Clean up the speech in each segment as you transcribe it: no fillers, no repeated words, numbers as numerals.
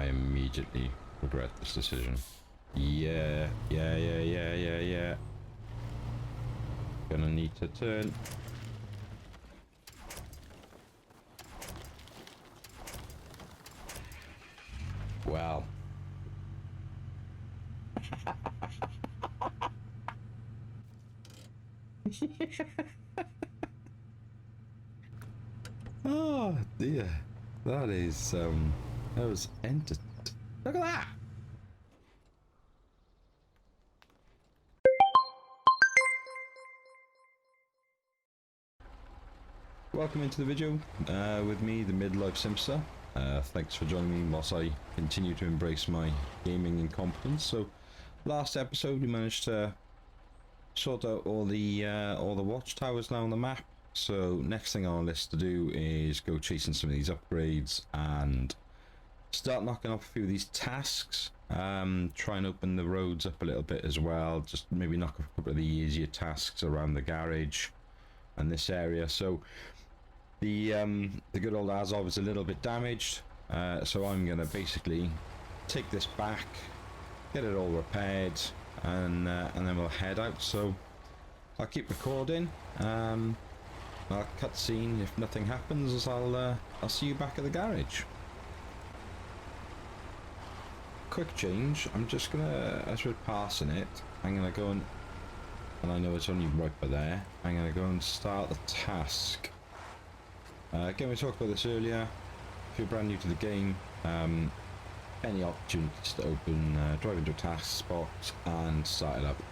I immediately regret this decision. Yeah. Gonna need to turn. Well. Oh dear. That is that was look at that. Welcome into the video with me, the midlife Simster. Thanks for joining me whilst I continue to embrace my gaming incompetence. So, last episode we managed to sort out all the watchtowers now on the map. So next thing on our list to do is go chasing some of these upgrades and start knocking off a few of these tasks. Try and open the roads up a little bit as well. Just maybe knock off a couple of the easier tasks around the garage and this area. So the good old Azov is a little bit damaged, so I'm gonna basically take this back, get it all repaired, and then we'll head out. So I'll keep recording. I'll cut scene. If nothing happens, I'll see you back at the garage. Quick change. I'm just gonna, as we're passing it, I'm gonna go and I know it's only right by there. I'm gonna go and start the task. Again, we talked about this earlier. If you're brand new to the game, any opportunities to open, drive into a task spot and start it up.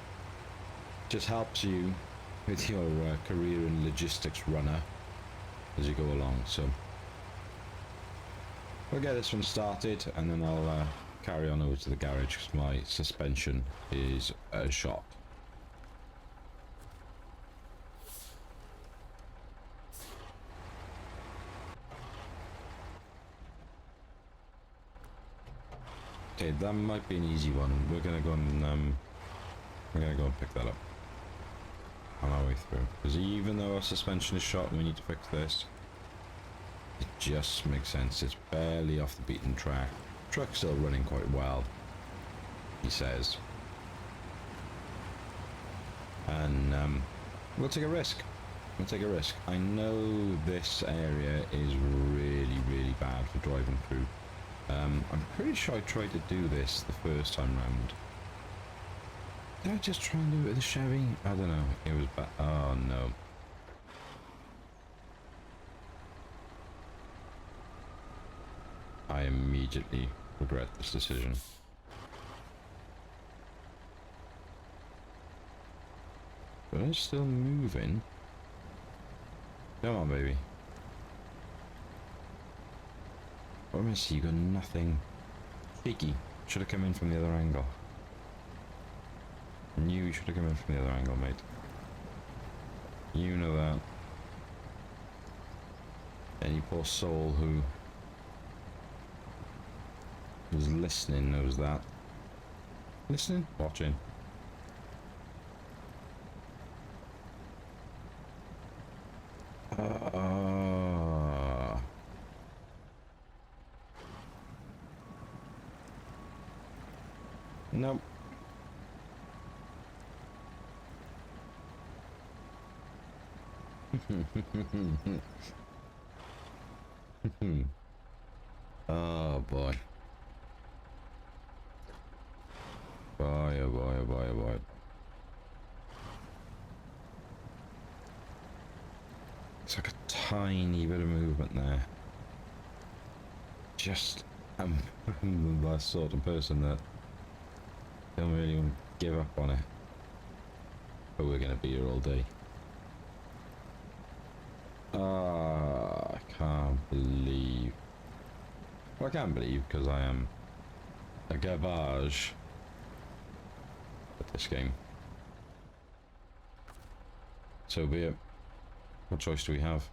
Just helps you with your career in logistics runner as you go along. So we'll get this one started and then I'll carry on over to the garage because my suspension is shot. Okay, that might be an easy one. We're gonna go and pick that up on our way through. Because even though our suspension is shot and we need to fix this, it just makes sense. It's barely off the beaten track. Truck's still running quite well, he says. And we'll take a risk. We'll take a risk. I know this area is really, really bad for driving through. I'm pretty sure I tried to do this the first time round. Did I just try and do it with a Chevy? I don't know. It was bad. Oh no. I immediately regret this decision. But it's still moving. Come on, baby. What am I see? You got nothing. Cheeky. Should have come in from the other angle. Knew you should have come in from the other angle, mate. You know that. Any poor soul who's listening knows that. Listening? Watching. Nope. Oh boy. Boy, oh boy, oh boy, oh boy. It's like a tiny bit of movement there. Just, I'm that sort of person that don't really want to give up on it. But we're gonna be here all day. I can't believe. Well, I can't believe because I am a garbage at this game. So be it. What choice do we have?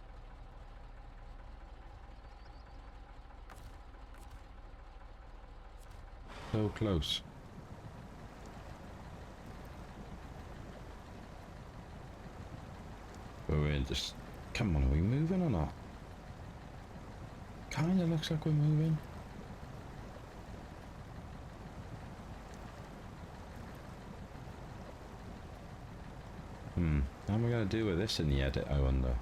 So close. But we're just... Come on, are we moving or not? Kinda looks like we're moving. How am I going to do with this in the edit, I wonder?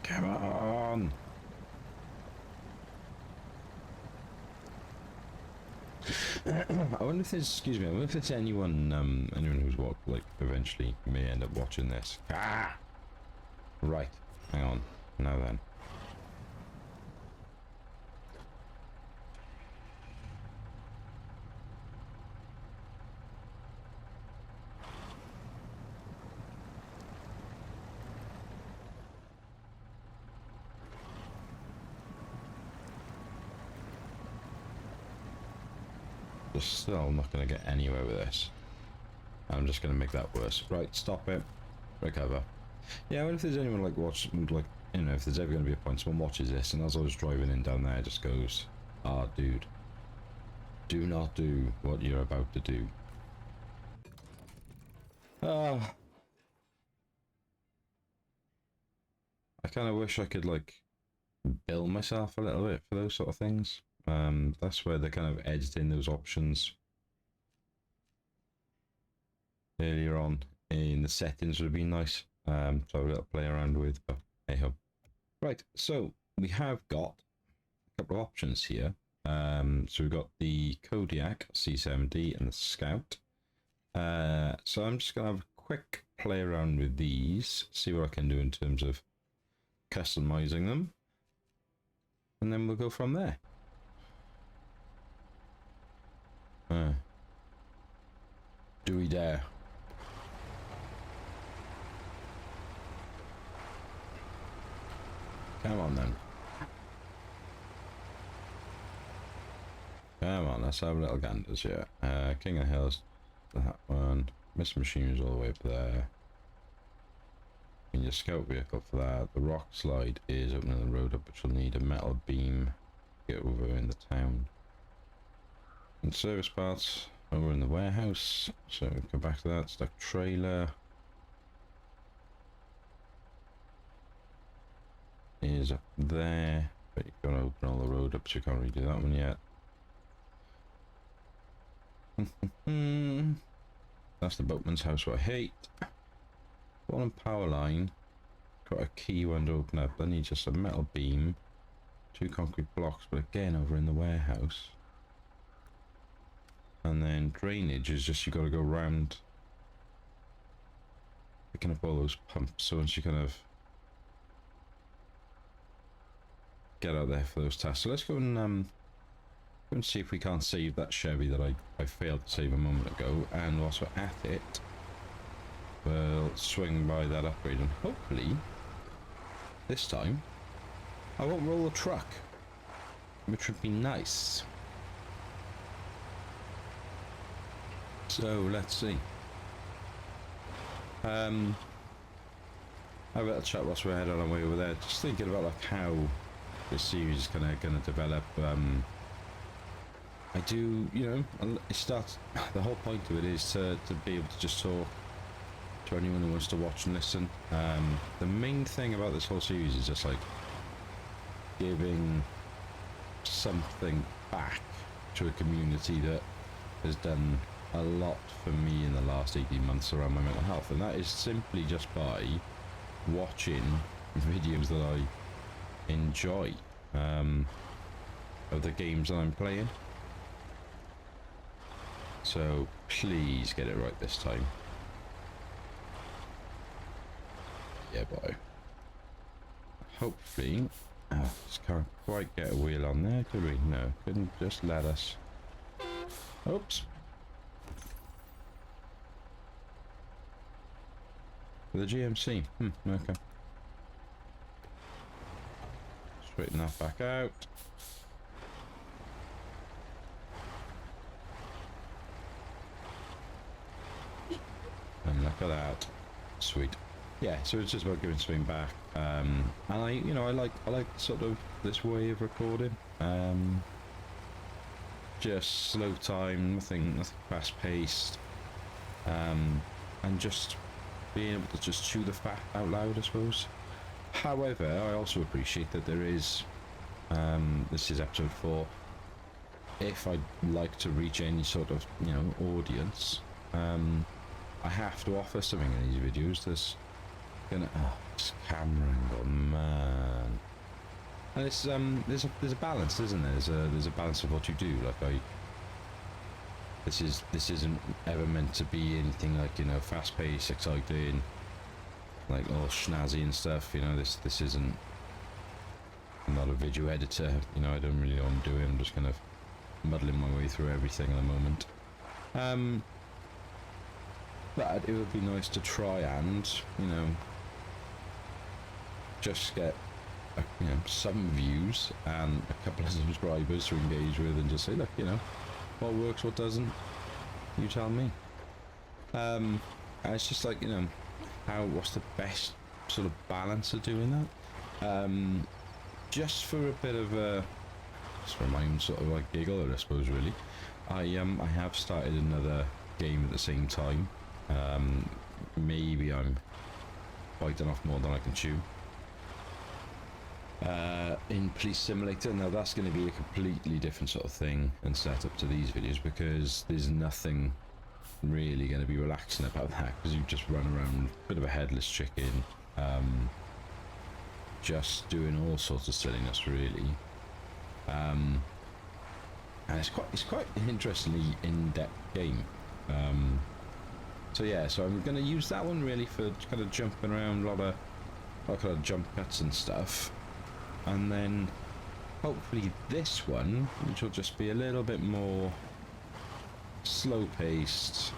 Come on! I wonder if there's, excuse me, I wonder if there's anyone, anyone who's what, like, eventually may end up watching this. Ah! Right, hang on, now then. Still not going to get anywhere with this. I'm just going to make that worse. Right, stop it. Recover. Yeah, I wonder if there's anyone like watching, like, you know, if there's ever going to be a point someone watches this and as I was driving in down there just goes, ah, dude, do not do what you're about to do. I kind of wish I could like bill myself a little bit for those sort of things. That's where they kind of edged in those options earlier on in the settings would have been nice to have a little play around with, but hey ho. Right, so we have got a couple of options here. So we've got the Kodiak C70 and the Scout. So I'm just gonna have a quick play around with these, see what I can do in terms of customizing them, and then we'll go from there. Do we dare? Come on then. Come on, let's have a little ganders here. King of Hills, that one. Miss Machine is all the way up there. And your scout vehicle for that. The rock slide is opening the road up, which will need a metal beam to get over in the town. And service parts over in the warehouse, so we'll go back to that. Stuck trailer is up there, but you've got to open all the road up, so you can't really do that one yet. That's the boatman's house, what I hate. One power line, got a key one to open up. I need just a metal beam, 2 concrete blocks, but again over in the warehouse. And then drainage is just you got to go round picking up all those pumps. So once you kind of get out there for those tasks, so let's go and see if we can't save that Chevy that I failed to save a moment ago. And whilst we're at it, we'll swing by that upgrade, and hopefully this time I won't roll a truck, which would be nice. So let's see. Have a little chat whilst we're heading on our way over there. Just thinking about like how this series is gonna develop. I do, you know, it starts. The whole point of it is to be able to just talk to anyone who wants to watch and listen. The main thing about this whole series is just like giving something back to a community that has done a lot for me in the last 18 months around my mental health, and that is simply just by watching videos that I enjoy of the games that I'm playing. So please get it right this time. Yeah, boy. Hopefully, just can't quite get a wheel on there, could we? No, couldn't just let us. Oops. The GMC. Okay. Straighten that back out. And look at that. Sweet. Yeah, so it's just about giving something back. And I like sort of this way of recording. Just slow time, nothing fast paced. And just being able to just chew the fat out loud, I suppose. However, I also appreciate that there is, this is episode 4, if I'd like to reach any sort of, you know, audience, I have to offer something in these videos. There's gonna this camera angle, man. And it's there's a balance, isn't there? There's a balance of what you do. Like this isn't ever meant to be anything like, you know, fast paced, exciting, like all snazzy and stuff. You know, this isn't. I'm not a video editor. You know, I don't really know what I'm doing. I'm just kind of muddling my way through everything at the moment. But it would be nice to try and, you know, just get, you know, some views and a couple of subscribers to engage with, and just say, look, you know, what works, what doesn't, you tell me. And it's just like, you know, what's the best sort of balance of doing that? Just for a bit of a, just for my own sort of like giggle, I suppose, really. I have started another game at the same time. Maybe I'm biting off more than I can chew. In Police Simulator. Now that's going to be a completely different sort of thing and setup to these videos, because there's nothing really going to be relaxing about that, because you just run around, a bit of a headless chicken, just doing all sorts of silliness, really. And it's quite an interestingly in-depth game. So yeah, so I'm going to use that one really for kind of jumping around, a lot of kind of jump cuts and stuff, and then hopefully this one, which will just be a little bit more slow-paced,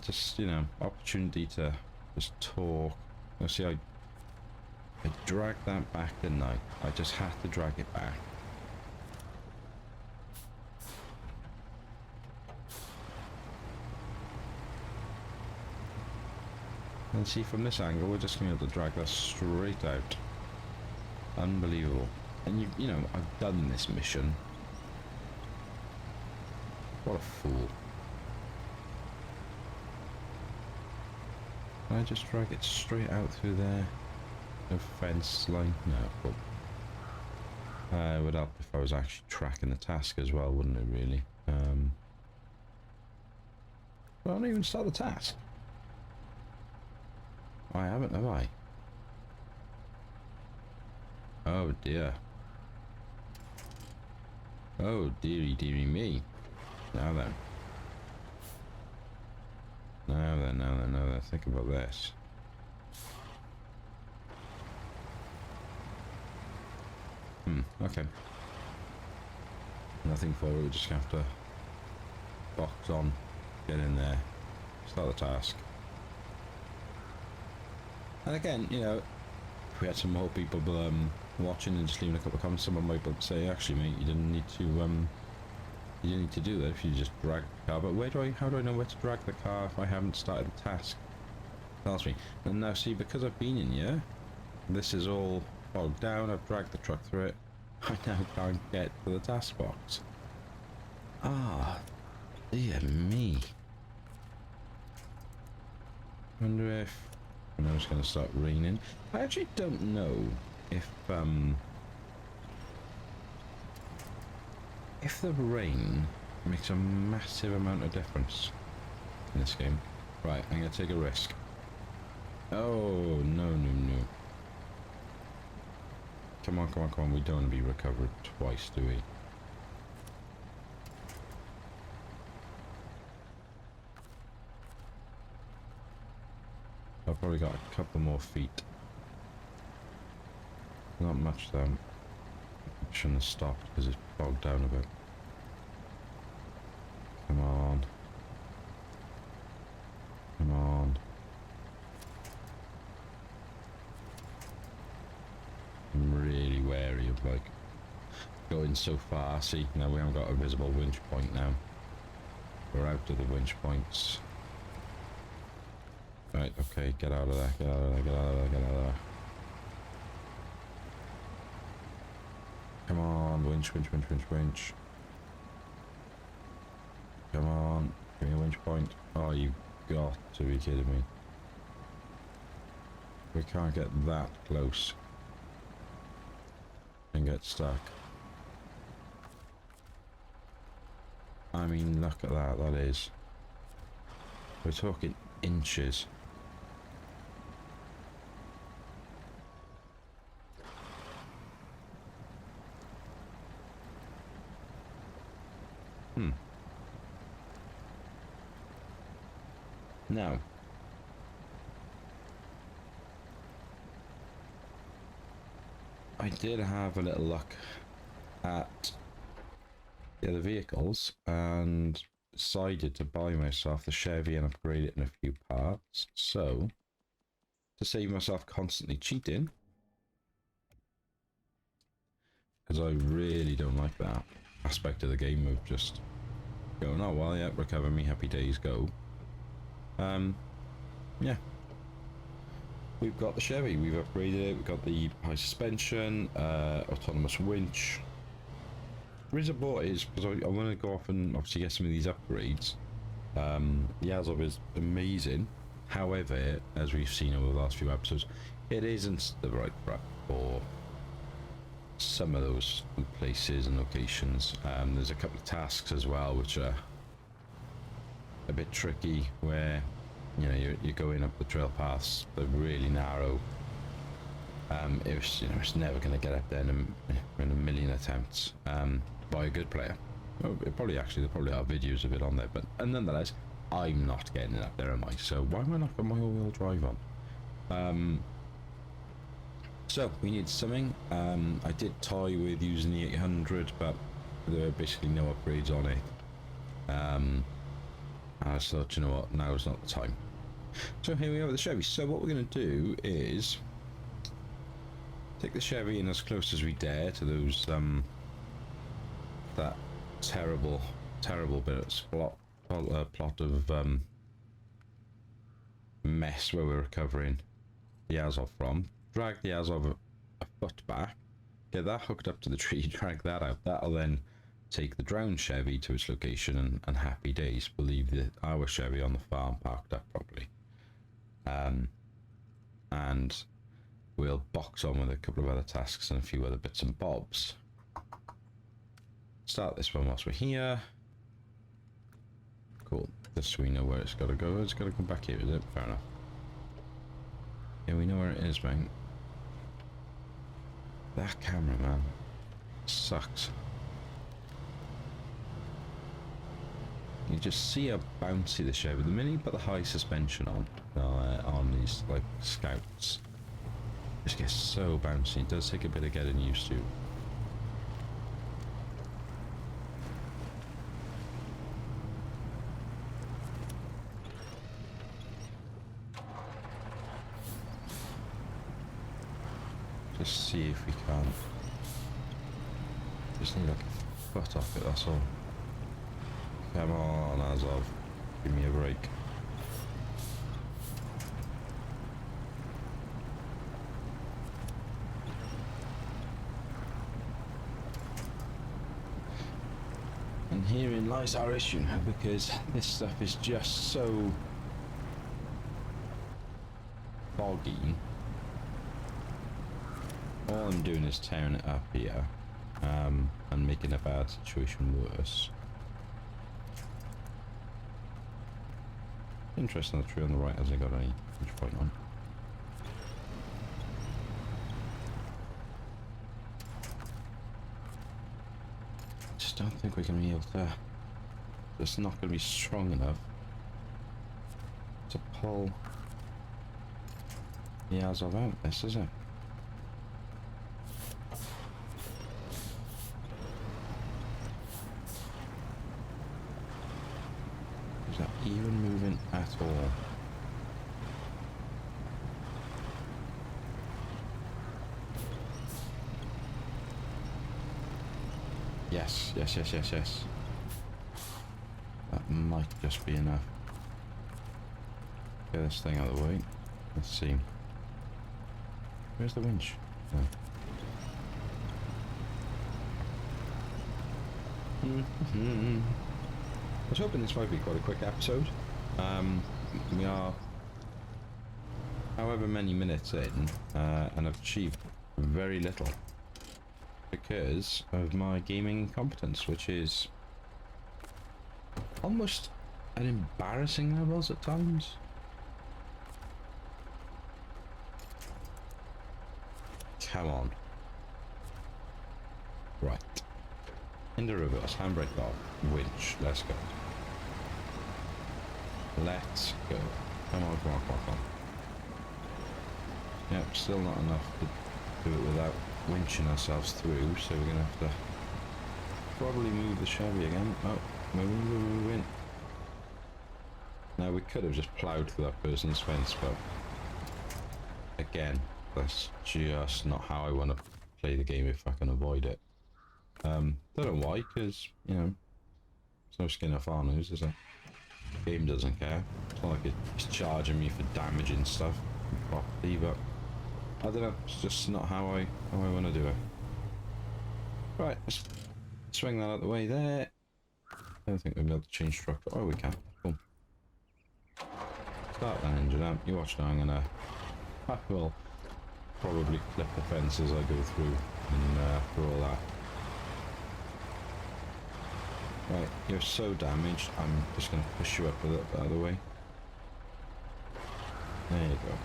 just, you know, opportunity to just talk. You see, I dragged that back, didn't I? I just had to drag it back. And see, from this angle, we're just going to be able to drag that straight out. Unbelievable. And you know, I've done this mission. What a fool. Can I just drag it straight out through there? No fence line? No, but it would help if I was actually tracking the task as well, wouldn't it, really? I don't even start the task. I haven't, have I? Oh dear. Oh dearie dearie me. Now then. Now then, think about this. Okay. Nothing for it, we just have to box on, get in there, start the task. And again, you know, if we had some more people watching and just leaving a couple of comments, someone might say, actually mate, you didn't need to do that if you just drag the car. But how do I know where to drag the car if I haven't started the task? Tells me. And now see, because I've been in here, this is all bogged down, I've dragged the truck through it, I now can't get to the task box. Ah, dear me. Wonder if, I know it's going to start raining. I actually don't know if the rain makes a massive amount of difference in this game. Right, I'm going to take a risk. Oh, no. Come on. We don't want to be recovered twice, do we? I've probably got a couple more feet. Not much though. Shouldn't have stopped because it's bogged down a bit. Come on. I'm really wary of like going so far. See, now we haven't got a visible winch point now. We're out of the winch points. Right, okay, get out of there, get out of there. Come on, winch. Come on, give me a winch point. Oh, you've got to be kidding me. We can't get that close and get stuck. I mean, look at that, that is We're talking inches. Now, I did have a little look at the other vehicles and decided to buy myself the Chevy and upgrade it in a few parts. So, to save myself constantly cheating, because I really don't like that aspect of the game of just going, oh well, yeah, recover me, happy days, go. Yeah, we've got the Chevy, we've upgraded it, we've got the high suspension, autonomous winch. The reason I bought it is because I want to go off and obviously get some of these upgrades. The Azov is amazing, however, as we've seen over the last few episodes, it isn't the right prep for some of those places and locations. There's a couple of tasks as well which are a bit tricky, where you know you're going up the trail paths, they're really narrow. It's never going to get up there in a million attempts by a good player. Well, they'll probably have videos of it on there, but nonetheless, I'm not getting it up there, am I? So why am I not got my all-wheel drive on? So we need something. I did toy with using the 800, but there are basically no upgrades on it. I just thought, you know what, now is not the time. So here we are with the Chevy. So what we're going to do is take the Chevy in as close as we dare to those that terrible bit of plot of mess where we're recovering the Azov from. Drag the Azov a foot back, get that hooked up to the tree, drag that out. That'll then take the drowned Chevy to its location, and happy days. We'll leave our Chevy on the farm parked up properly. And we'll box on with a couple of other tasks and a few other bits and bobs. Start this one whilst we're here. Cool. Just so we know where it's got to go. It's got to come back here, is it? Fair enough. Yeah, we know where it is, mate. That camera, man, sucks. You just see how bouncy the Chevy. The minute you put the high suspension on these like Scouts, it just gets so bouncy. It does take a bit of getting used to. Just see if we can. Just need like a foot off it, that's all. Come on, Azov, give me a break. And herein lies our issue now, because this stuff is just so foggy. All I'm doing is tearing it up here, and making a bad situation worse. Interesting, the tree on the right hasn't got any pinch point on. I just don't think we're going to be able to. It's not going to be strong enough to pull the Azov out. This is it. Is that even moving at all? Yes, yes, yes, yes, yes. That might just be enough. Get this thing out of the way. Let's see. Where's the winch? Oh. I was hoping this might be quite a quick episode. We are however many minutes in, and I've achieved very little because of my gaming incompetence, which is almost at embarrassing levels at times. Come on. Right. Into reverse, handbrake off, winch, let's go. Let's go. Come on, come on, come on, come on. Yep, still not enough to do it without winching ourselves through, so we're going to have to probably move the Chevy again. Oh, moving. Now, we could have just ploughed through that person's fence, but again, that's just not how I want to play the game if I can avoid it. Don't know why, because, you know, there's no skin off our nose, is there? The game doesn't care. It's not like it's charging me for damaging stuff properly, but I don't know, it's just not how I want to do it. Right, let's swing that out the way there. I don't think we'll be able to change structure. Oh, we can. Cool. Start that engine up. You watch now, I will probably clip the fence as I go through and for all that. Right, you're so damaged, I'm just going to push you up a little bit out of the way. There you go.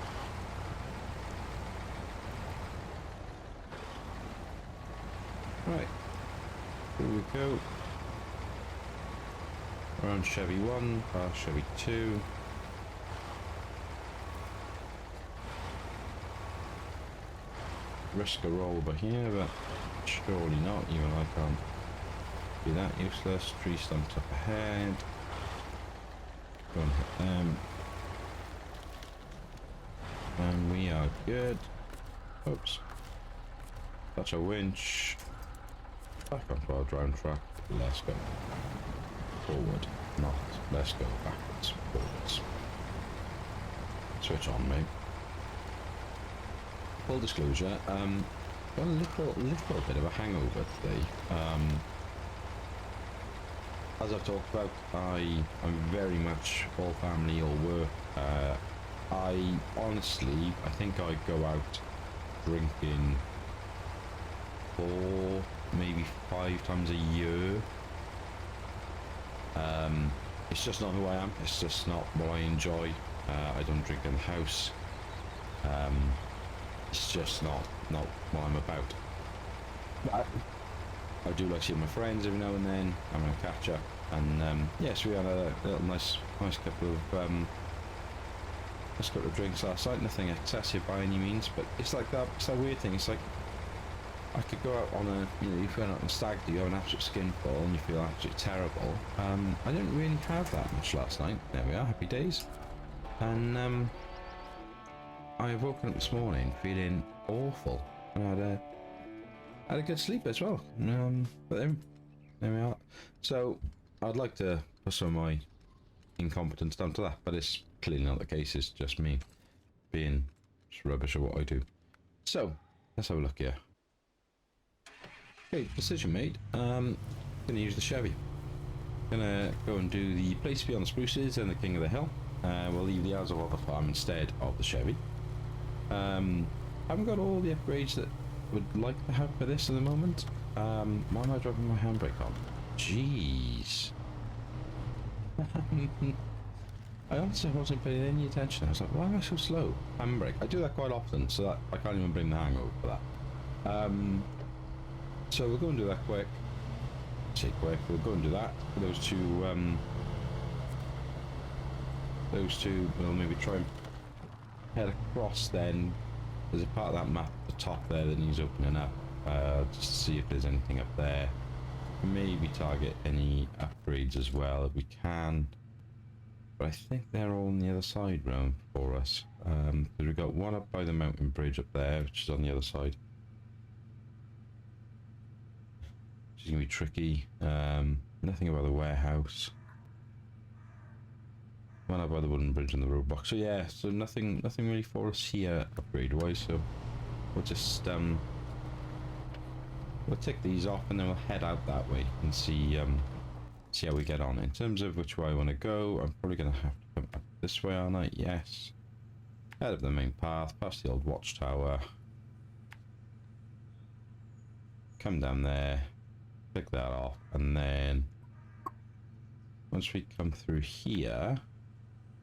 Right, here we go. Around Chevy 1, past Chevy 2. Risk a roll over here, but surely not, even I can't be that useless. Tree stumps up ahead. Go and hit them. And we are good. Oops. Touch a winch. Back onto our drone track. Let's go. Forward. Not. Let's go backwards. Forwards. Switch on, mate. Full disclosure, got a little bit of a hangover today. As I've talked about, I'm very much all family, all work. I honestly, I think I go out drinking 4, maybe 5 times a year. It's just not who I am. It's just not what I enjoy. I don't drink in the house. It's just not what I'm about. But I do like seeing my friends every now and then. I'm gonna catch up, and yes, we had a little nice couple of drinks last night. Nothing excessive by any means, but it's like that. It's that weird thing. It's like I could go out on a, you know, you go out on a stag do, you have an absolute skinful and you feel absolutely terrible. I didn't really have that much last night. There we are, happy days. And I've woken up this morning feeling awful, and I had a good sleep as well. But there we are. So I'd like to put some of my incompetence down to that, but it's clearly not the case. It's just me being just rubbish at what I do. So let's have a look here. Okay, decision made. Gonna use the Chevy. Gonna go and do the Place Beyond the Spruces and the King of the Hill. We'll leave the Azov on the farm instead of the Chevy. Haven't got all the upgrades that would like to have for this at the moment. Why am I dropping my handbrake on? Jeez. I honestly wasn't paying any attention. I was like, why am I so slow? Handbrake. I do that quite often, so that I can't even bring the hangover for that. So we'll go and do that quick. Say quick. We'll go and do that. Those two. We'll maybe try and head across. Then there's a part of that map at the top there that needs opening up. Just to see if there's anything up there. Maybe target any upgrades as well if we can. But I think they're all on the other side round for us. Because we've got one up by the mountain bridge up there, which is on the other side. Which is going to be tricky. Nothing about the warehouse. One up by the wooden bridge and the roadblock. So yeah, so nothing really for us here upgrade wise. So we'll just we'll tick these off and then we'll head out that way and see how we get on. In terms of which way I want to go, I'm probably going to have to come up this way, aren't I? Yes. Head up the main path, past the old watchtower. Come down there, pick that off, and then once we come through here,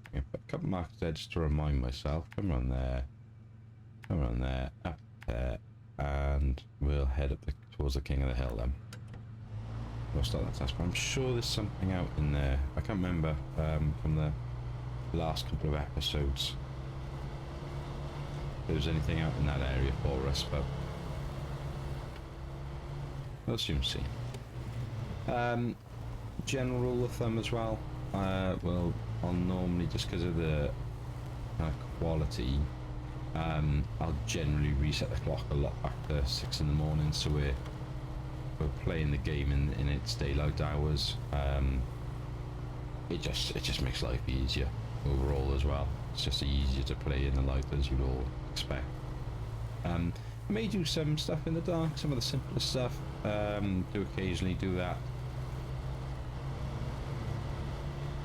I'm going to put a couple marked edges to remind myself. Come around there, up there, and we'll head up towards the King of the Hill then. We'll start that task. I'm sure there's something out in there. I can't remember from the last couple of episodes if there's anything out in that area for us, but we'll soon see. General rule of thumb as well. Well, I'll normally, just because of the quality, I'll generally reset the clock a lot after 6 in the morning, so we're playing the game in its daylight hours. It just makes life easier overall as well. It's just easier to play in the light, as you'd all expect. I may do some stuff in the dark, some of the simpler stuff. Do occasionally do that.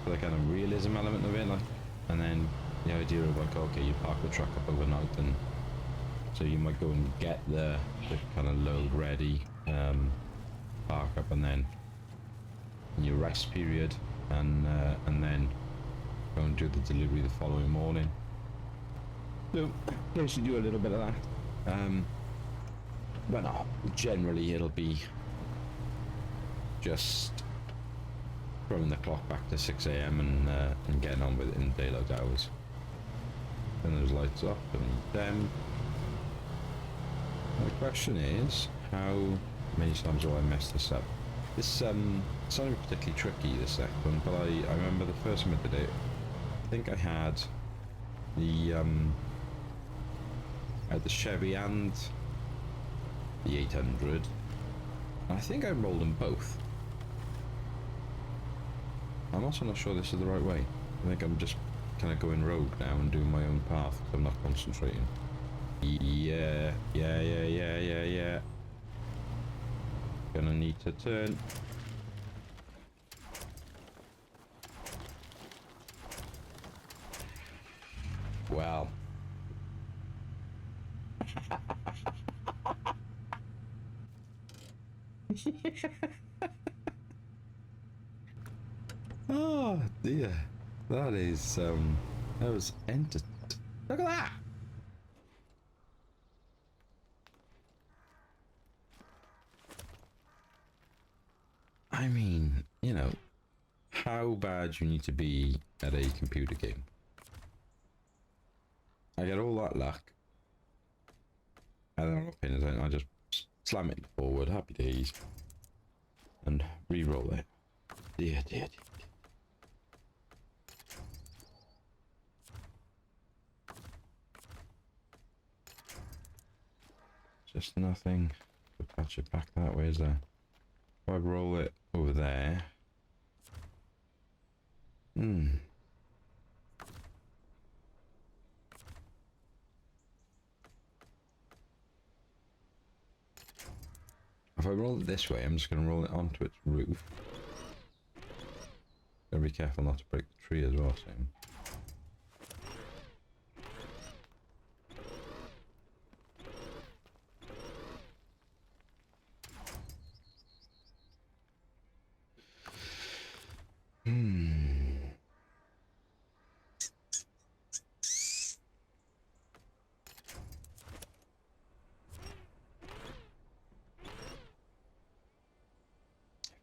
For the kind of realism element of it, like, and then the idea of like, okay, you park the truck up overnight, and so you might go and get the kind of load ready, park up, and then in your rest period, and then go and do the delivery the following morning. So I should do a little bit of that. But no, generally it'll be just throwing the clock back to 6 AM and getting on with it in daylight hours. Then those lights up, and then the question is, how many times do I mess this up? This it's not particularly tricky, this second one, but I remember the first time I did it, I think I had the Chevy and the 800. I think I rolled them both. I'm also not sure this is the right way. I think I'm just kind of going rogue now and doing my own path because I'm not concentrating. Yeah. Gonna need to turn. Well. Oh dear, that is that was look at that. I mean, you know, how bad you need to be at a computer game. I get all that luck, and then I'm not paying attention. I just slam it forward, happy days, and re-roll it. Dear. Just nothing to patch it back that way, is there? If I roll it over there. If I roll it this way, I'm just going to roll it onto its roof. Gotta be careful not to break the tree as well, Sam.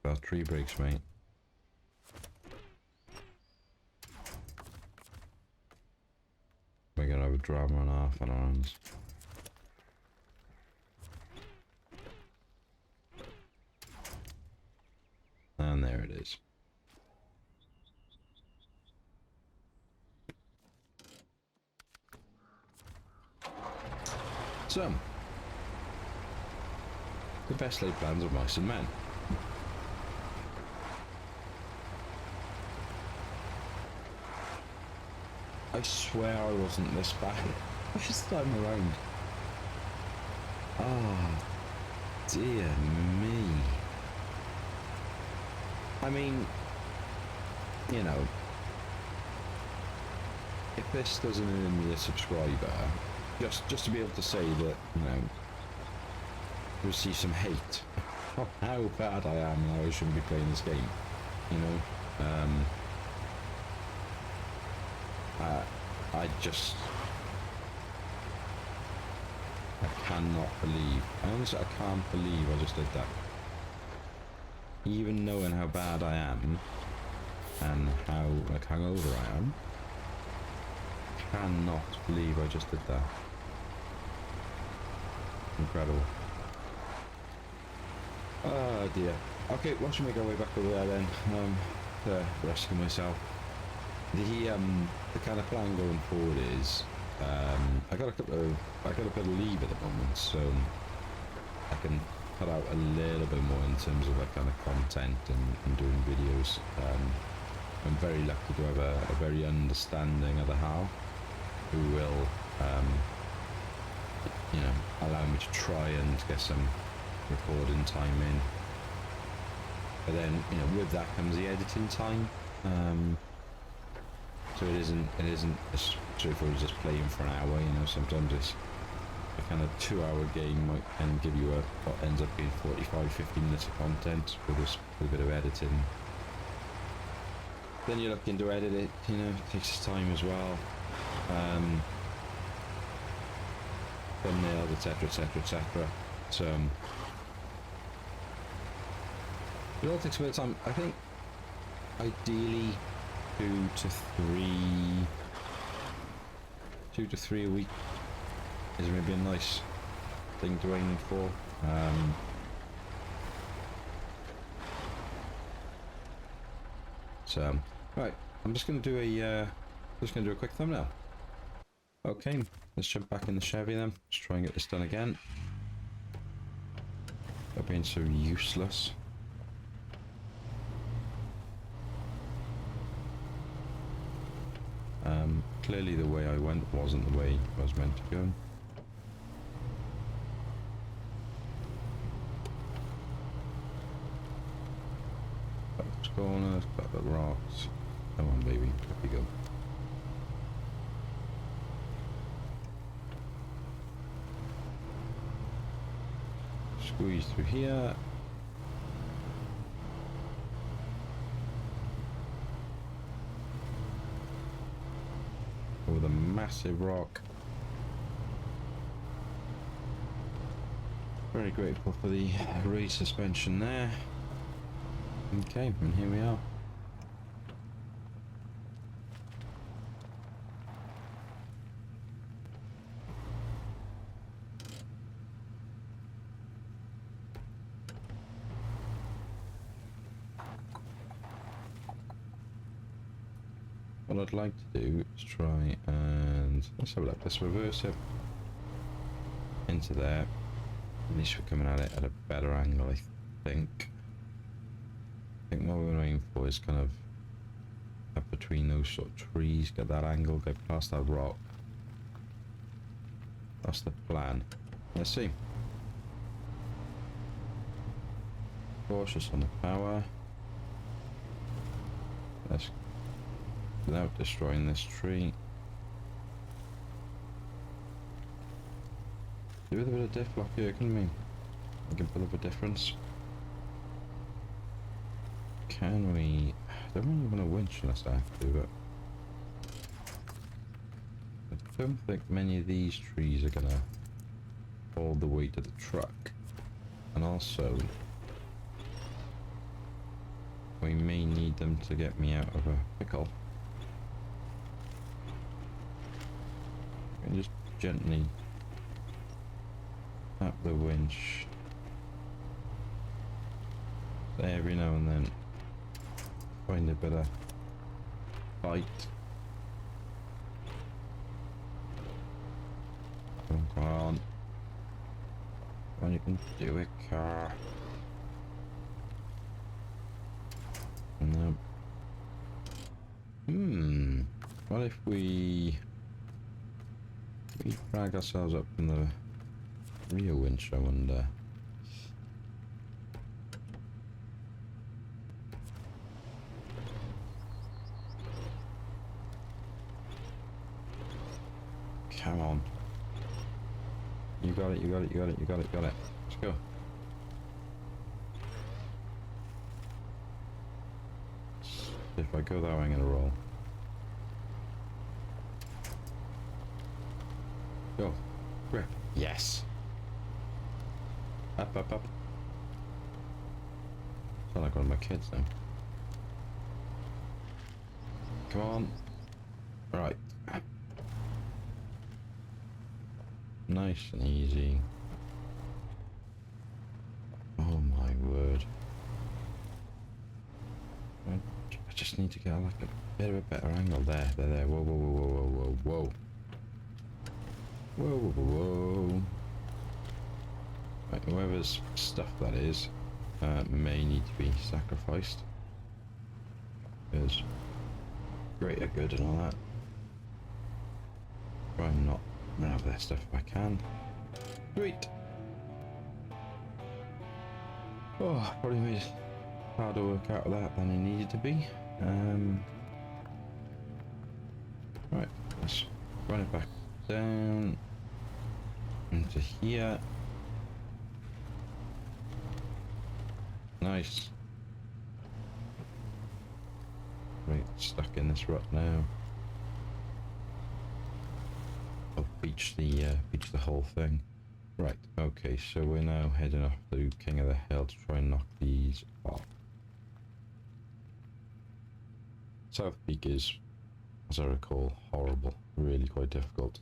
About tree breaks, mate. We're gonna have a drama and a half on our hands. And there it is. So, the best laid plans of mice and men. I swear I wasn't this bad this time around. Oh, dear me. I mean, you know, if this doesn't earn me a subscriber, just to be able to say that, you know, you'll see some hate on how bad I am and how I shouldn't be playing this game, you know. I cannot believe, honestly, I can't believe I just did that. Even knowing how bad I am and how like hungover I am, cannot believe I just did that. Incredible. Oh dear. Okay, why should we make our way back over there then? To rescue myself. The kind of plan going forward is I got a bit of leave at the moment, so I can put out a little bit more in terms of like kind of content and doing videos. I'm very lucky to have a very understanding other half who will you know, allow me to try and get some recording time in. But then, you know, with that comes the editing time. So it isn't as straightforward as just playing for an hour, you know. Sometimes it's a kind of 2-hour game might and give you what ends up being 45-50 minutes of content with a bit of editing. Then you're looking to edit it, you know, it takes time as well. Thumbnails, etc, etc, etc. So it all takes a bit of time. I think ideally 2 to 3 a week is maybe a nice thing to aim for. So right, I'm just going to do a quick thumbnail. Okay, let's jump back in the Chevy then. Let's try and get this done again. Stop being so useless. Clearly the way I went wasn't the way I was meant to go. Got those corners, got the rocks. Come on baby, up you go. Squeeze through here. With a massive rock. Very grateful for the raised suspension there. Okay, and here we are. What I'd like to do is try and let's have a look. Let's reverse it into there. At least we're coming at it at a better angle, I think. I think what we're aiming for is kind of up between those sort of trees, get that angle, go past that rock. That's the plan. Let's see. Cautious on the power. Let's, without destroying this tree. Do with a bit of diff lock here, couldn't we? Make a bit of a difference. Can we? I don't really want a winch unless I have to, but I don't think many of these trees are gonna hold the weight of the truck. And also, we may need them to get me out of a pickle. And just gently up the winch every now and then. Find a bit of fight. Come on. Come on, you can do it, car. No. What if we drag ourselves up in the rear winch, I wonder? Come on. You got it, you got it, you got it, you got it, got it. Let's go. If I go that way, I'm gonna roll. Go. Grip. Yes. Up, up, up. Sound like one of my kids now. Come on. Right. Nice and easy. Oh my word. I just need to get like a bit of a better angle there. There. Whoa, whoa, whoa, whoa, whoa, whoa. Whoa, whoa, whoa, whoa. Right, whoever's stuff that is may need to be sacrificed. There's greater good and all that. Try and not run over their stuff if I can. Sweet! Oh, probably made harder work out of that than it needed to be. Right, let's run it back down into here. Nice. Right, stuck in this rut now. I'll beach the whole thing. Right, okay, so we're now heading off to King of the Hill to try and knock these off. South Peak is, as I recall, horrible. Really quite difficult.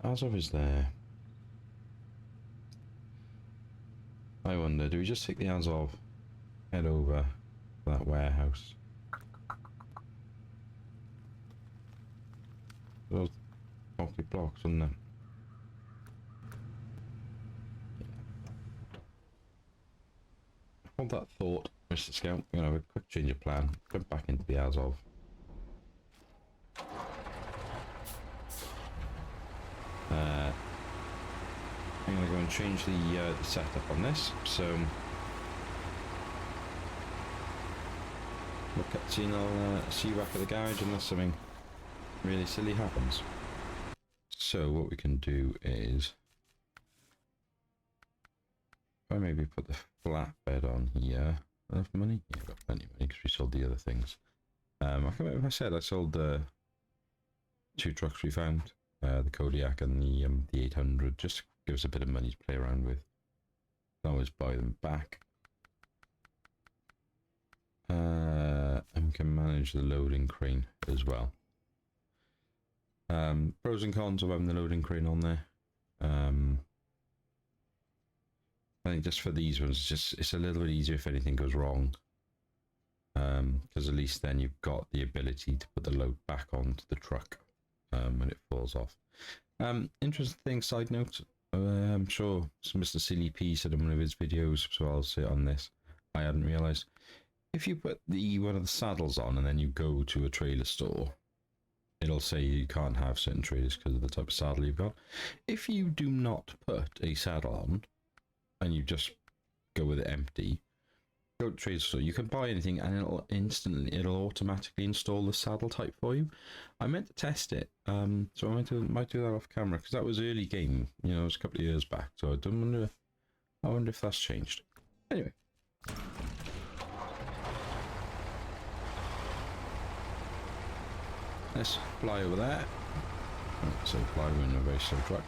Azov is there. I wonder, do we just take the Azov, head over to that warehouse? Those concrete blocks, wouldn't it? Yeah. Hold that thought, Mr. Scout. We're gonna have a quick change of plan. Jump back into the Azov. I'm gonna go and change the setup on this. So, look at scene. I'll see you back at the garage unless something really silly happens. So what we can do is, if I maybe put the flatbed on here. Enough money? Yeah, I've got plenty of money because we sold the other things. I can't remember if I said I sold the 2 trucks we found, the Kodiak and the 800, just to give us a bit of money to play around with. Can always buy them back. And we can manage the loading crane as well. Pros and cons of having the loading crane on there. I think just for these ones, it's a little bit easier if anything goes wrong. Because at least then you've got the ability to put the load back onto the truck when it falls off. Interesting thing, side note, I'm sure Mr. Silly P said in one of his videos, so I'll say it on this. I hadn't realised. If you put one of the saddles on and then you go to a trailer store, it'll say you can't have certain trailers because of the type of saddle you've got. If you do not put a saddle on and you just go with it empty, go to trade store, you can buy anything and it'll automatically install the saddle type for you. I meant to test it, so I might do that off camera because that was early game, you know, it was a couple of years back. So I wonder if that's changed. Anyway, let's fly over there. So fly in a very slow truck.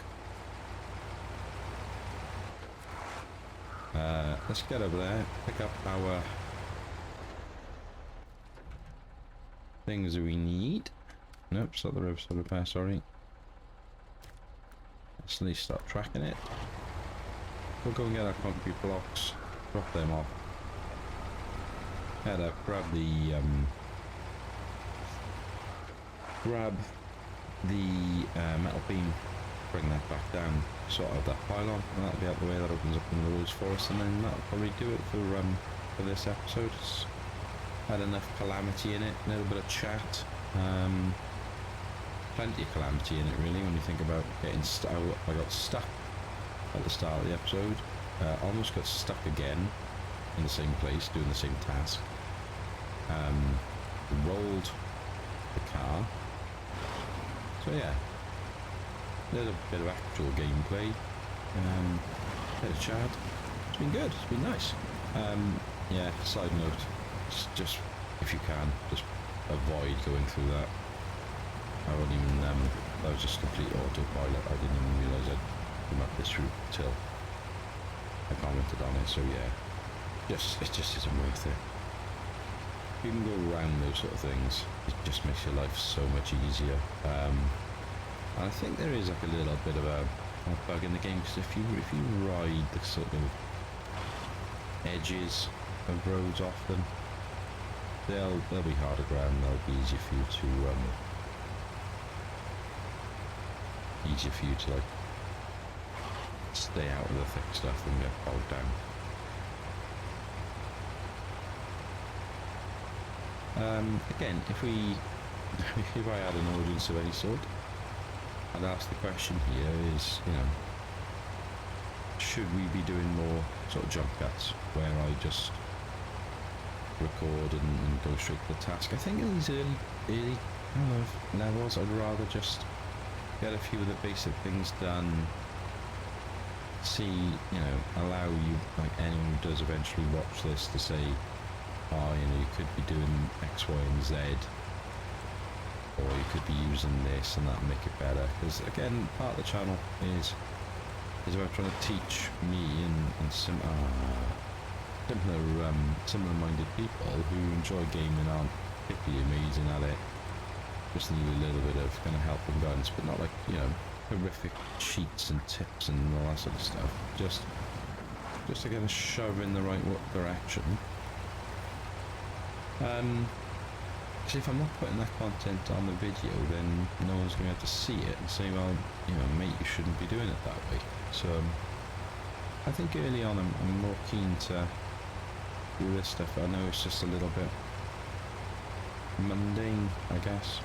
Let's get over there, pick up our things that we need. Nope, it's not the riverside repair, sorry. Let's at least start tracking it. We'll go and get our concrete blocks, drop them off. Head up, grab the metal beam, bring that back down, sort out that pylon, and that'll be out the way. That opens up the roads for us, and then that'll probably do it for this episode. It's had enough calamity in it, a little bit of chat, plenty of calamity in it really when you think about getting stuck. I got stuck at the start of the episode, almost got stuck again in the same place doing the same task, rolled the car. So yeah, a little bit of actual gameplay, bit of chat, It's been good. It's been nice. Yeah, side note, just if you can, just avoid going through that. I won't even, that was just complete autopilot. I didn't even realise I'd come up this route till I commented on it, so yeah. It just isn't worth it. If you can go around those sort of things, it just makes your life so much easier. And I think there is like a little bit of a bug in the game, because if you ride the sort of edges of roads often, they'll be harder ground. They'll be easier for you to like stay out of the thick stuff and get bogged down. Again, if I had an audience of any sort, I'd ask the question here is, you know, should we be doing more sort of jump cuts where I just record and go straight to the task? I think in these early kind of levels, I'd rather just get a few of the basic things done. See, you know, allow you, like anyone who does eventually watch this, to say, oh, you know, you could be doing X, Y, and Z, or you could be using this and that and make it better. Because again, part of the channel is about trying to teach me and similar-minded people who enjoy gaming, aren't particularly amazing at it, just need a little bit of kind of help and guidance, but not like, you know, horrific cheats and tips and all that sort of stuff. Just to kind of shove in the right direction. Because if I'm not putting that content on the video, then no one's going to have to see it and say, well, you know, mate, you shouldn't be doing it that way. So I think early on I'm more keen to do this stuff. I know it's just a little bit mundane, I guess.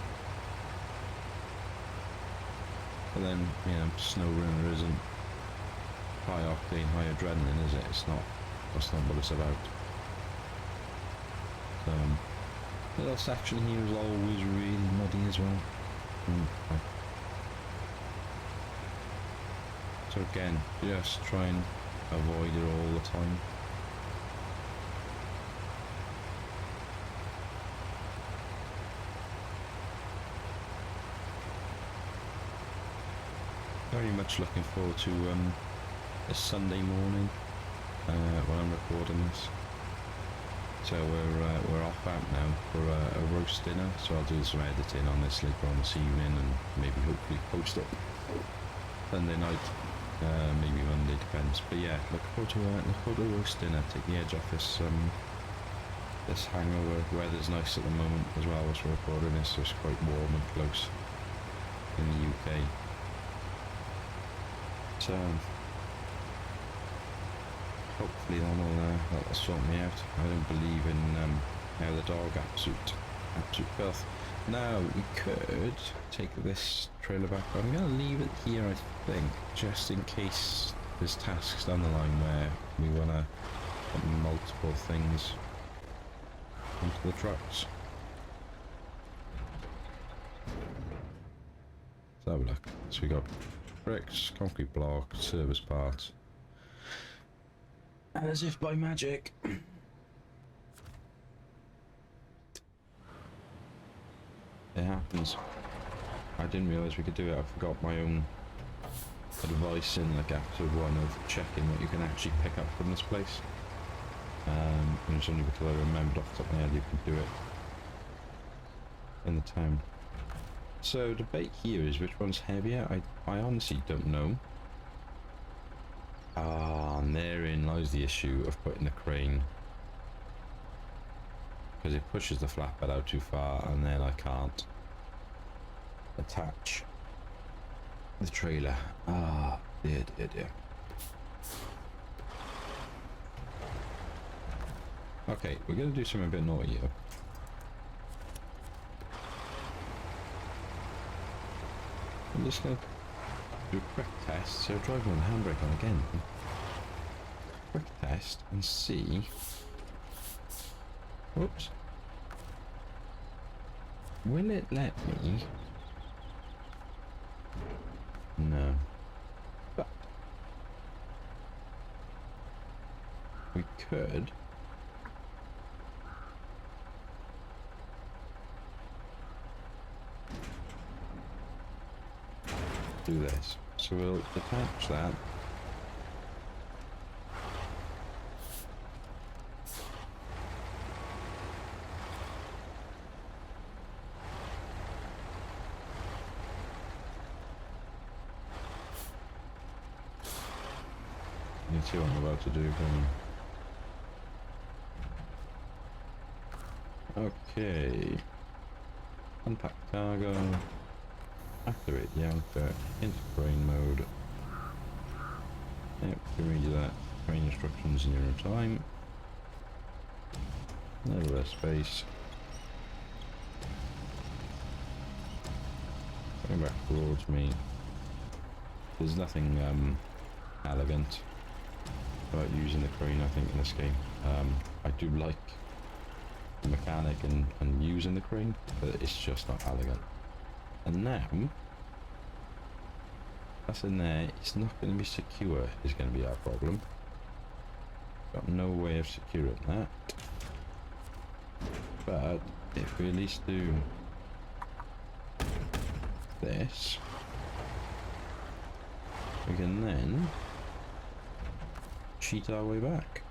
But then, you know, Snowrunner isn't high octane, high adrenaline, is it? That's not what it's about. The little section here is always really muddy as well. So again, just try and avoid it all the time. Very much looking forward to a Sunday morning when I'm recording this. So we're off out now for a roast dinner, so I'll do some editing on this later on this evening and maybe hopefully post it Sunday night, maybe Monday, depends. But yeah, look forward to a roast dinner, take the edge off this this hangover. The weather's nice at the moment as well as we're recording this, so it's quite warm and close in the UK. So hopefully that'll sort me out. I don't believe in how the dog absolute filth. Now we could take this trailer back, but I'm going to leave it here, I think, just in case there's tasks down the line where we want to put multiple things into the trucks. Let's have a look. So we got bricks, concrete block, service parts. And as if by magic, it happens. I didn't realise we could do it. I forgot my own advice in like episode 1 of checking what you can actually pick up from this place. And it's only because I remembered off the top of my head you can do it in the town. So the debate here is which one's heavier. I honestly don't know. And therein lies the issue of putting the crane, because it pushes the flatbed out too far and then I can't attach the trailer. Dear. Okay, we're going to do something a bit naughty here. I'm just going to do a quick test. So driving with the handbrake on again. Quick test and see. Whoops. Will it let me? No. But we could do this. So we'll detach that. You see what I'm about to do for me. Okay. Unpack cargo. Activate the anchor into crane mode. Yep, we can read you that. Crane instructions in your own time. A little less space. Going back towards me. There's nothing elegant about using the crane, I think, in this game. I do like the mechanic and using the crane, but it's just not elegant. And now, that's in there, it's not going to be secure, is going to be our problem. Got no way of securing that. But if we at least do this, we can then cheat our way back.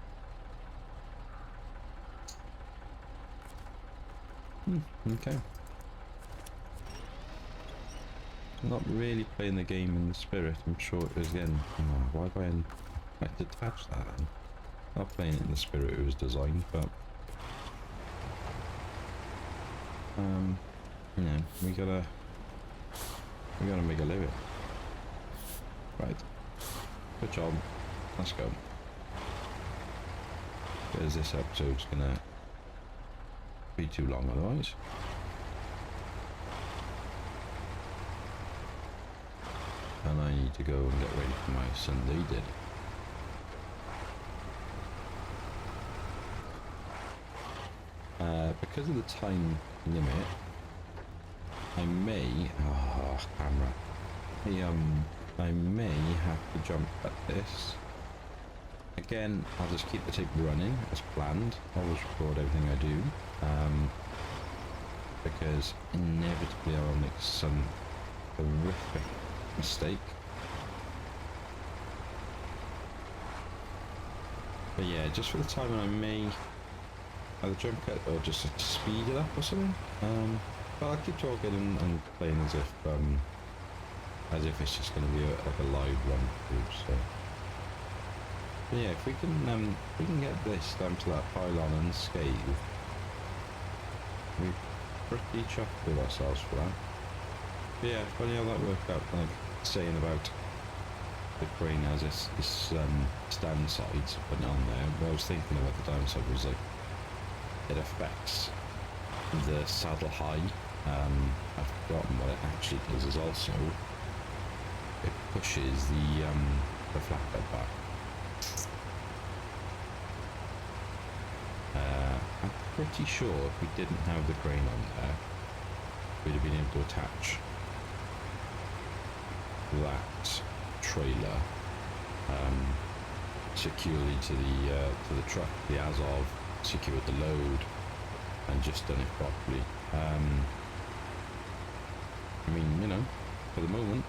Okay. Not really playing the game in the spirit. I'm sure it was again. Why have I detach that? Not playing it in the spirit it was designed, but you know, we gotta make a living. Right. Good job. Let's go. Because this episode's gonna be too long otherwise. And I need to go and get ready for my Sunday dinner. Because of the time limit, I may camera. I may have to jump at this. Again, I'll just keep the tape running as planned. Always record everything I do. Because inevitably I will make some horrific mistake. But yeah, just for the time I may either jump cut or just speed it up or something. But I'll keep talking and playing as if it's just going to be like a live run through. So but yeah, if we can get this down to that pylon unscathed, we're pretty chuffed with ourselves for that. But yeah, funny how that worked out. Like saying about the crane has this stand sides putting on there. What I was thinking about the downside was like it affects the saddle height. I've forgotten what it actually does. Is also it pushes the flatbed back. I'm pretty sure if we didn't have the crane on there, we'd have been able to attach that trailer securely to the truck, the Azov, secured the load, and just done it properly. I mean, you know, for the moment,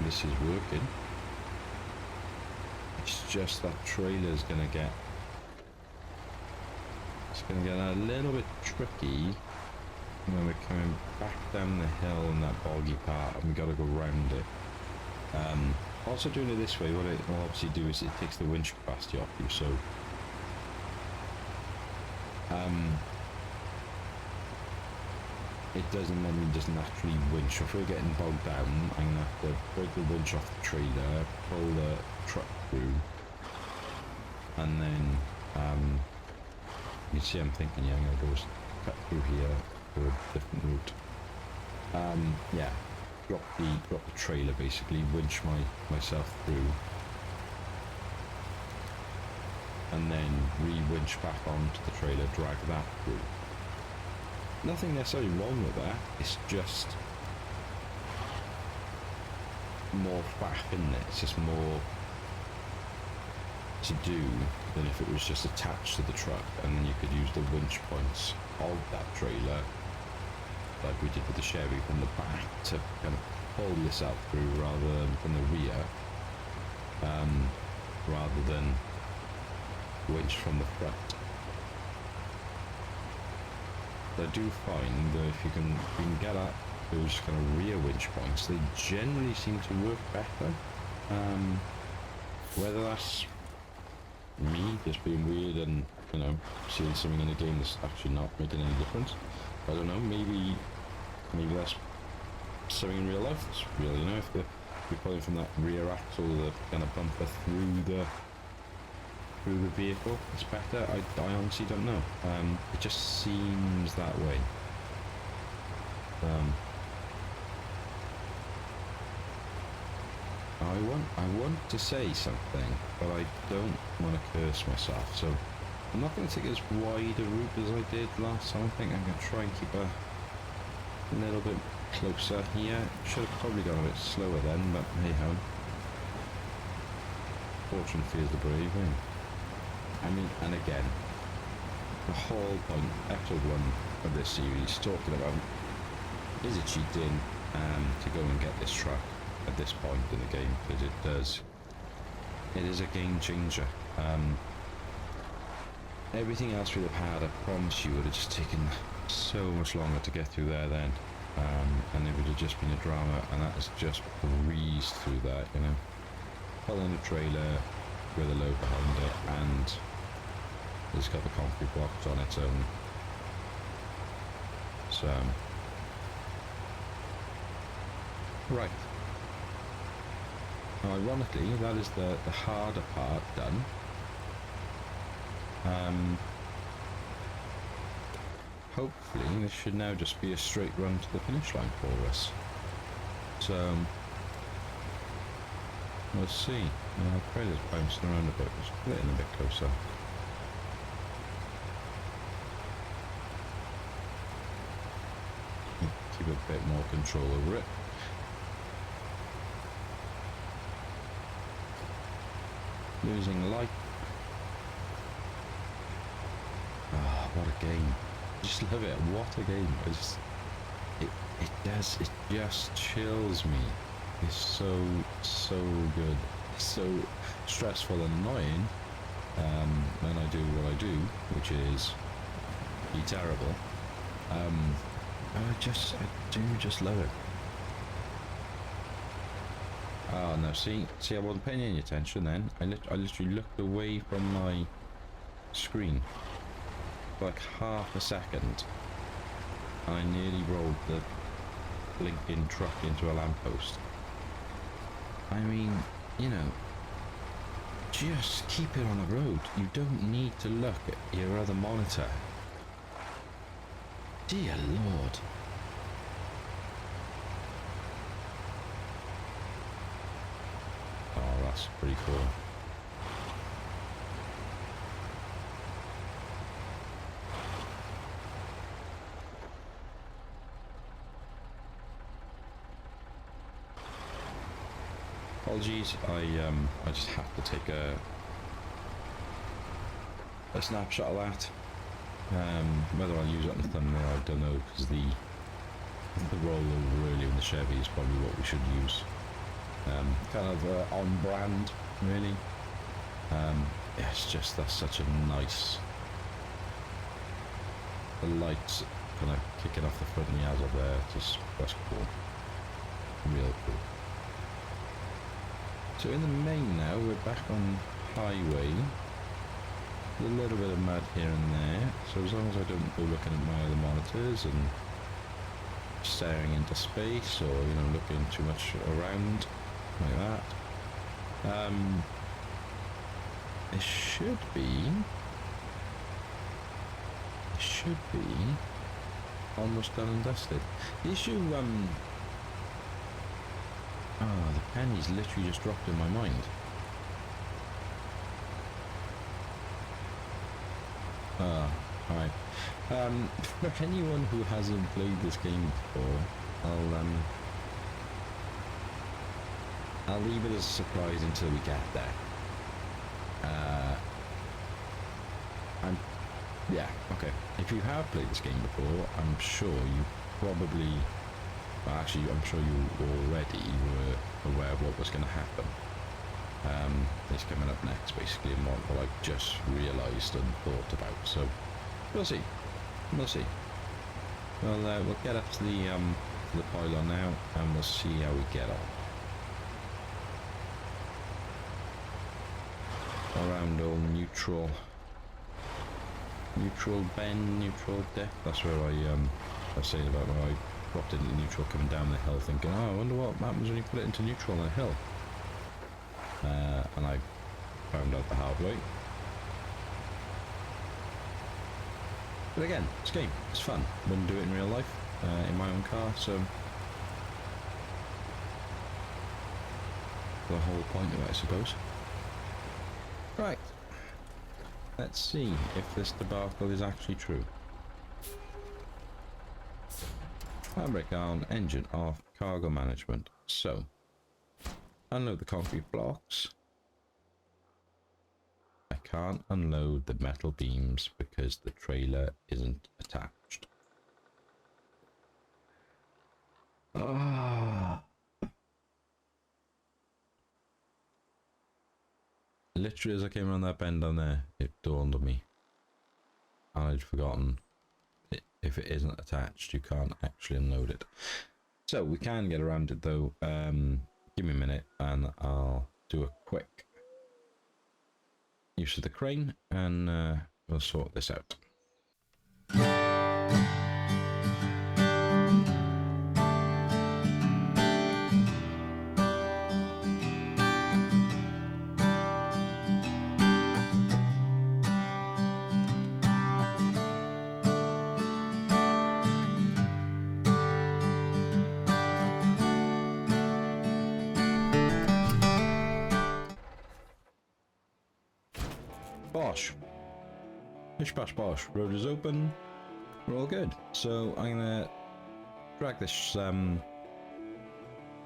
this is working. It's just that trailer's gonna get a little bit tricky when we're coming back down the hill in that boggy part, and we got to go round it. Also doing it this way, what it will obviously do is it takes the winch capacity off you, so it doesn't let me just naturally winch. If we're getting bogged down, I'm gonna have to break the winch off the trailer, pull the truck through, and then you can see I'm thinking, yeah, I'm gonna go cut through here for a different route. Yeah, drop the trailer basically, winch myself through, and then re-winch back onto the trailer, drag that through. Nothing necessarily wrong with that, it's just more faff, isn't it? It's just more to do than if it was just attached to the truck, and then you could use the winch points of that trailer, like we did with the Chevy, from the back to kind of pull yourself through rather than from the rear, rather than winch from the front. I do find that if you can get at those kind of rear winch points, they generally seem to work better. Whether that's me just being weird and, you know, seeing something in the game that's actually not making any difference, I don't know. Maybe that's something in real life that's real, you know, if you're pulling from that rear axle, the kind of bumper through the vehicle, it's better. I honestly don't know. It just seems that way. I want to say something, but I don't want to curse myself, so I'm not going to take as wide a route as I did last time. I think I'm going to try and keep a little bit closer here. Should have probably gone a bit slower then, but hey ho. Fortune fears the brave, eh? I mean, and again, the whole point, episode 1 of this series, talking about, is it cheating to go and get this truck at this point in the game, because it is a game changer. Everything else we'd have had, I promise you, would have just taken so much longer to get through there then, and it would have just been a drama, and that has just breezed through that, you know. Pulling a trailer with a load behind it, and it's got the concrete blocks on its own. So, right. Now, ironically, that is the harder part done. Hopefully, this should now just be a straight run to the finish line for us. So, let's see. Trailer's bouncing around a bit. Let's put it in a bit closer. Keep a bit more control over it. Losing light. Ah, what a game. I just love it. What a game. It just chills me. It's so good. It's so stressful and annoying when I do what I do, which is be terrible. I do just love it. Oh no, see I wasn't paying any attention then. I literally looked away from my screen for like half a second, and I nearly rolled the blinking truck into a lamppost. I mean, you know, just keep it on the road. You don't need to look at your other monitor. Dear Lord. Oh, that's pretty cool. Apologies, I just have to take a snapshot of that. Whether I'll use it on the thumbnail, I don't know, because the rollover really in the Chevy is probably what we should use. Kind of on brand, really. Yeah, it's just, that's such a nice. The lights kind of kicking off the front of the Azov there, that's cool. Real cool. So in the main now, we're back on highway. A little bit of mud here and there, so as long as I don't go looking at my other monitors and staring into space, or, you know, looking too much around like that, it should be almost done and dusted. The issue, oh, the pennies literally just dropped in my mind. Alright. For anyone who hasn't played this game before, I'll leave it as a surprise until we get there. And yeah, okay. If you have played this game before, I'm sure you probably, well, actually, I'm sure you already were aware of what was going to happen. It's coming up next, basically, and what I just realised and thought about. So we'll see. We'll see. Well, we'll get up to the pylon now, and we'll see how we get on. Around all neutral bend, neutral depth. That's where I was saying about when I dropped into neutral coming down the hill, thinking, oh, I wonder what happens when you put it into neutral on a hill. And I found out the hard way. But again, it's a game. It's fun. Wouldn't do it in real life in my own car, so the whole point of it, I suppose. Right. Let's see if this debacle is actually true. Handbrake on, engine off, cargo management. So, unload the concrete blocks. I can't unload the metal beams because the trailer isn't attached. Ah. Literally as I came around that bend down there, it dawned on me. And I'd forgotten, if it isn't attached, you can't actually unload it. So we can get around it though. Give me a minute and I'll do a quick use of the crane and we'll sort this out. Bosh. Bish bash bosh. Road is open. We're all good. So I'm gonna drag this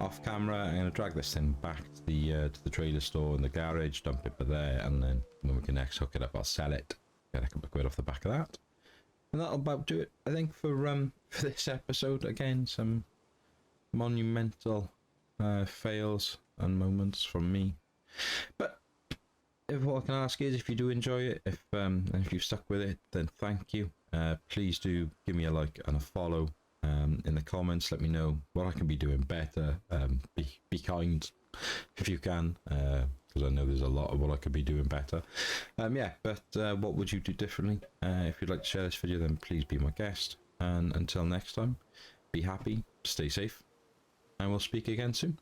off camera. I'm gonna drag this thing back to the trailer store in the garage, dump it there, and then when we can next hook it up, I'll sell it. Get a couple of quid off the back of that. And that'll about do it, I think, for this episode. Again, some monumental fails and moments from me. But if what I can ask is, if you do enjoy it, if you've stuck with it, then thank you. Please do give me a like and a follow. In the comments, let me know what I can be doing better. Be kind if you can, because I know there's a lot of what I could be doing better. Yeah, but what would you do differently? If you'd like to share this video, then please be my guest. And until next time, be happy, stay safe, and we'll speak again soon.